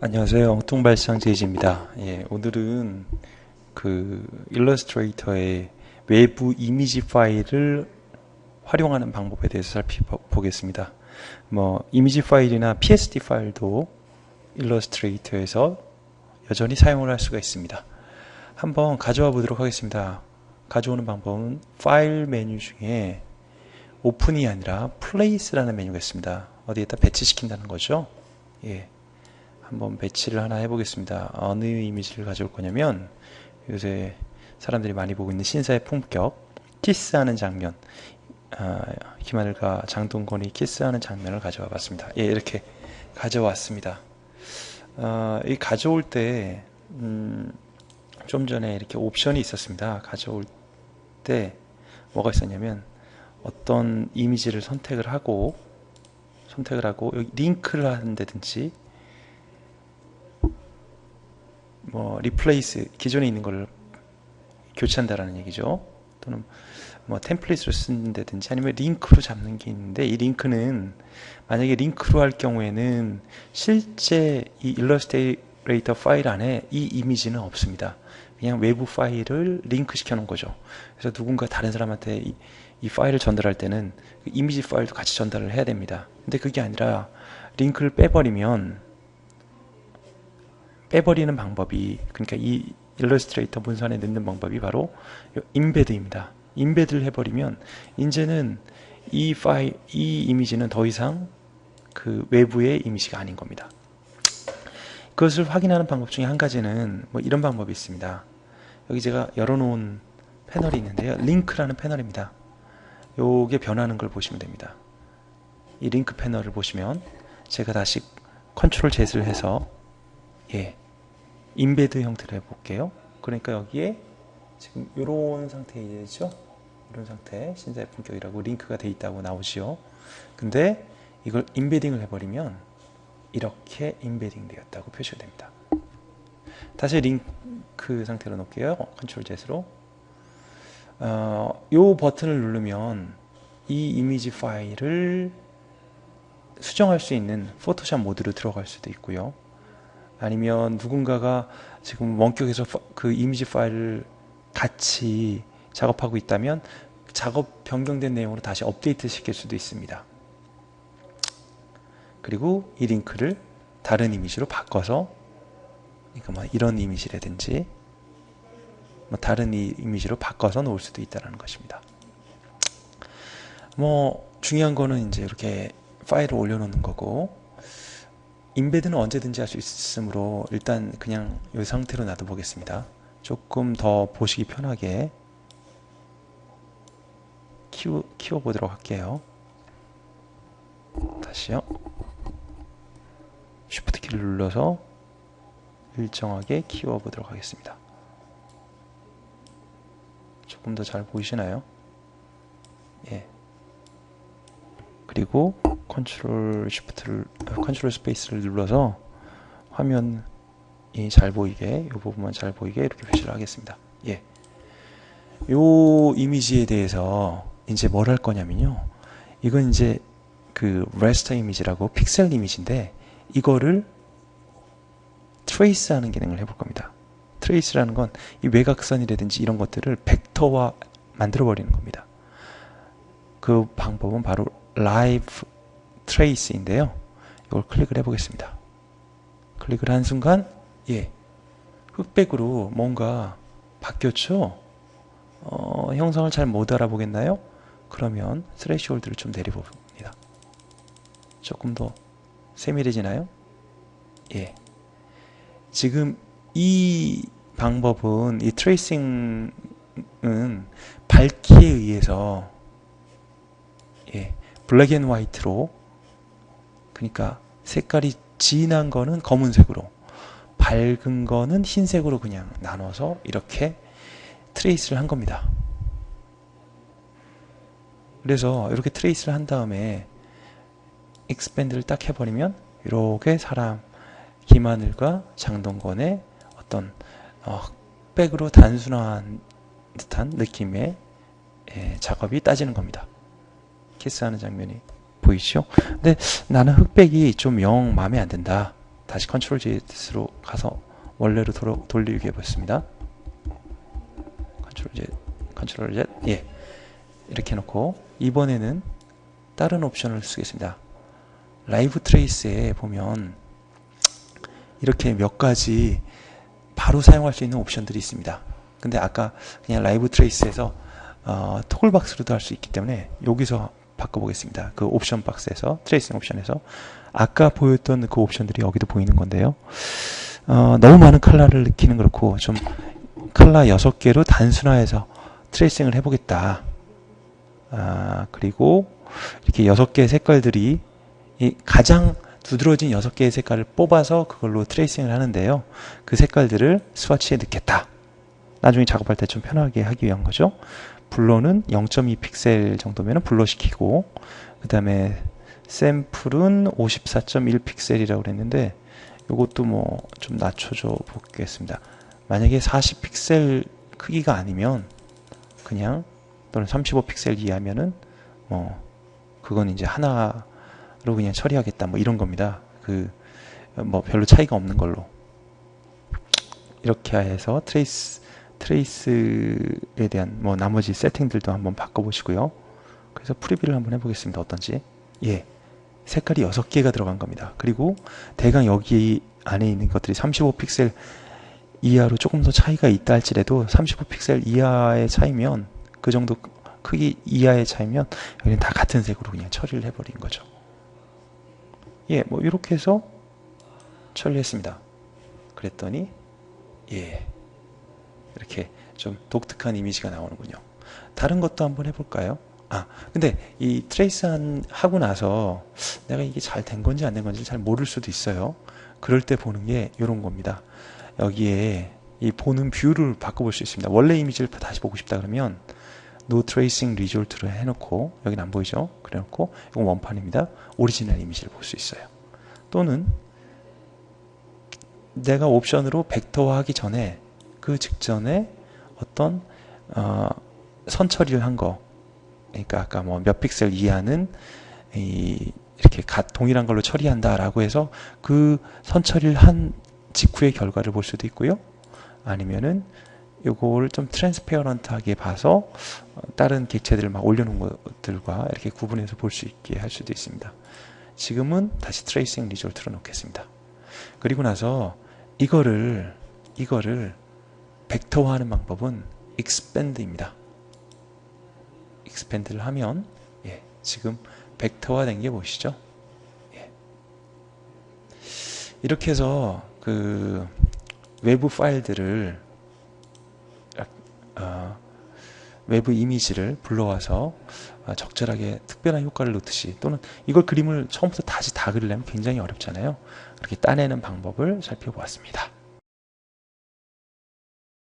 안녕하세요. 엉뚱발상 제이지입니다. 예, 오늘은 그 일러스트레이터의 외부 이미지 파일을 활용하는 방법에 대해서 살펴보겠습니다. 이미지 파일이나 PSD 파일도 일러스트레이터에서 여전히 사용을 할 수가 있습니다. 한번 가져와 보도록 하겠습니다. 가져오는 방법은 파일 메뉴 중에 오픈이 아니라 플레이스라는 메뉴가 있습니다. 어디에다 배치시킨다는 거죠. 예. 한번 배치를 하나 해보겠습니다. 어느 이미지를 가져올 거냐면 요새 사람들이 많이 보고 있는 신사의 품격, 키스하는 장면, 김하늘과 장동건이 키스하는 장면을 가져와 봤습니다. 예, 이렇게 가져왔습니다. 이 가져올 때 좀 전에 이렇게 옵션이 있었습니다. 가져올 때 뭐가 있었냐면 어떤 이미지를 선택을 하고 여기 링크를 한다든지 리플레이스 기존에 있는 걸 교체한다라는 얘기죠. 또는 템플릿으로 쓴다든지 아니면 링크로 잡는 게 있는데, 이 링크는 만약에 링크로 할 경우에는 실제 이 일러스트레이터 파일 안에 이 이미지는 없습니다. 그냥 외부 파일을 링크 시켜 놓은 거죠. 그래서 누군가 다른 사람한테 이 파일을 전달할 때는 그 이미지 파일도 같이 전달을 해야 됩니다. 근데 그게 아니라 링크를 빼버리는 방법이, 그러니까 이 일러스트레이터 문서 안에 넣는 방법이 바로 임베드입니다. 임베드를 해버리면 이제는 이 이미지는 더 이상 그 외부의 이미지가 아닌 겁니다. 그것을 확인하는 방법 중에 한 가지는 이런 방법이 있습니다. 여기 제가 열어놓은 패널이 있는데요. 링크라는 패널입니다. 요게 변하는 걸 보시면 됩니다. 이 링크 패널을 보시면 제가 다시 컨트롤 Z를 해서 임베드 형태로 해볼게요. 그러니까 여기에 지금 이런 상태이죠. 이런 상태, 신사의 품격이라고 링크가 돼 있다고 나오지요. 근데 이걸 임베딩을 해버리면 이렇게 임베딩 되었다고 표시가 됩니다. 다시 링크 상태로 놓을게요. 컨트롤 Z로. 이 버튼을 누르면 이 이미지 파일을 수정할 수 있는 포토샵 모드로 들어갈 수도 있고요. 아니면 누군가가 지금 원격에서 그 이미지 파일을 같이 작업하고 있다면 작업 변경된 내용으로 다시 업데이트 시킬 수도 있습니다. 그리고 이 링크를 다른 이미지로 바꿔서, 그러니까 이런 이미지라든지 다른 이미지로 바꿔서 놓을 수도 있다는 것입니다. 중요한 거는 이제 이렇게 파일을 올려놓는 거고, 임베드는 언제든지 할 수 있으므로 일단 그냥 이 상태로 놔둬보겠습니다. 조금 더 보시기 편하게 키워보도록 할게요. 다시요. Shift 키를 눌러서 일정하게 키워보도록 하겠습니다. 조금 더 잘 보이시나요? 예. 그리고 컨트롤 스페이스를 눌러서 화면이 잘 보이게, 이 부분만 잘 보이게 이렇게 표시를 하겠습니다. 예. 요 이미지에 대해서 이제 뭘 할 거냐면요. 이건 이제 그 레스터 이미지라고 픽셀 이미지인데, 이거를 트레이스 하는 기능을 해볼 겁니다. 트레이스라는 건 이 외곽선이라든지 이런 것들을 벡터화 만들어 버리는 겁니다. 그 방법은 바로 라이브 트레이스인데요. 이걸 클릭을 해보겠습니다. 클릭을 한 순간 흑백으로 뭔가 바뀌었죠? 형상을 잘 못 알아보겠나요? 그러면 스레시홀드를 좀 내려봅니다. 조금 더 세밀해지나요? 예. 지금 이 방법은, 이 트레이싱은 밝기에 의해서 블랙 앤 화이트로, 그러니까 색깔이 진한 거는 검은색으로, 밝은 거는 흰색으로 그냥 나눠서 이렇게 트레이스를 한 겁니다. 그래서 이렇게 트레이스를 한 다음에 익스펜드를 딱 해버리면 이렇게 김하늘과 장동건의 어떤 흑백으로 단순한 듯한 느낌의 작업이 따지는 겁니다. 키스하는 장면이 보이시죠? 근데 나는 흑백이 좀 영 마음에 안 든다. 다시 컨트롤 Z로 가서 원래로 돌리게 해보겠습니다. 컨트롤 Z, 예, 이렇게 해놓고 이번에는 다른 옵션을 쓰겠습니다. 라이브 트레이스에 보면 이렇게 몇 가지 바로 사용할 수 있는 옵션들이 있습니다. 근데 아까 그냥 라이브 트레이스에서 토글박스로도 할 수 있기 때문에 여기서 바꿔보겠습니다. 그 옵션 박스에서, 트레이싱 옵션에서 아까 보였던 그 옵션들이 여기도 보이는 건데요. 너무 많은 컬러를 넣기는 그렇고 좀 컬러 6개로 단순화해서 트레이싱을 해보겠다. 그리고 이렇게 6개의 색깔들이 가장 두드러진 6개의 색깔을 뽑아서 그걸로 트레이싱을 하는데요. 그 색깔들을 스와치에 넣겠다. 나중에 작업할 때 좀 편하게 하기 위한 거죠. 블러는 0.2 픽셀 정도면 블러 시키고, 그 다음에 샘플은 54.1 픽셀이라고 그랬는데 이것도 뭐 좀 낮춰줘 보겠습니다. 만약에 40 픽셀 크기가 아니면 그냥, 또는 35 픽셀 이하면은 뭐 그건 이제 하나로 그냥 처리하겠다, 뭐 이런 겁니다. 뭐 별로 차이가 없는 걸로 이렇게 해서 트레이스에 대한 뭐 나머지 세팅들도 한번 바꿔보시고요. 그래서 프리뷰를 한번 해보겠습니다. 어떤지. 예, 색깔이 6개가 들어간 겁니다. 그리고 대강 여기 안에 있는 것들이 35 픽셀 이하로 조금 더 차이가 있다 할지라도 35 픽셀 이하의 차이면, 그 정도 크기 이하의 차이면 여기는 다 같은 색으로 그냥 처리를 해버린 거죠. 예, 뭐 이렇게 해서 처리했습니다. 그랬더니 예, 이렇게 좀 독특한 이미지가 나오는군요. 다른 것도 한번 해볼까요? 근데 이 트레이스 하고 나서 내가 이게 잘 된 건지 안 된 건지 잘 모를 수도 있어요. 그럴 때 보는 게 이런 겁니다. 여기에 이 보는 뷰를 바꿔볼 수 있습니다. 원래 이미지를 다시 보고 싶다 그러면 No Tracing Result를 해놓고, 여기는 안 보이죠? 그래놓고 이건 원판입니다. 오리지널 이미지를 볼 수 있어요. 또는 내가 옵션으로 벡터화하기 전에, 그 직전에 어떤 선 처리를 한 거, 그러니까 아까 뭐 몇 픽셀 이하는 이렇게 동일한 걸로 처리한다라고 해서 그 선 처리를 한 직후의 결과를 볼 수도 있고요. 아니면은 요걸 좀 트랜스페어런트하게 봐서 다른 객체들을 막 올려놓은 것들과 이렇게 구분해서 볼 수 있게 할 수도 있습니다. 지금은 다시 트레이싱 리졸트로 놓겠습니다. 그리고 나서 이거를 벡터화하는 방법은 expand입니다. expand를 하면, 예, 지금 벡터화된 게 보이시죠? 예. 이렇게 해서 그 외부 파일들을, 외부 이미지를 불러와서 적절하게 특별한 효과를 놓듯이, 또는 이걸 그림을 처음부터 다시 다 그리려면 굉장히 어렵잖아요. 그렇게 따내는 방법을 살펴보았습니다.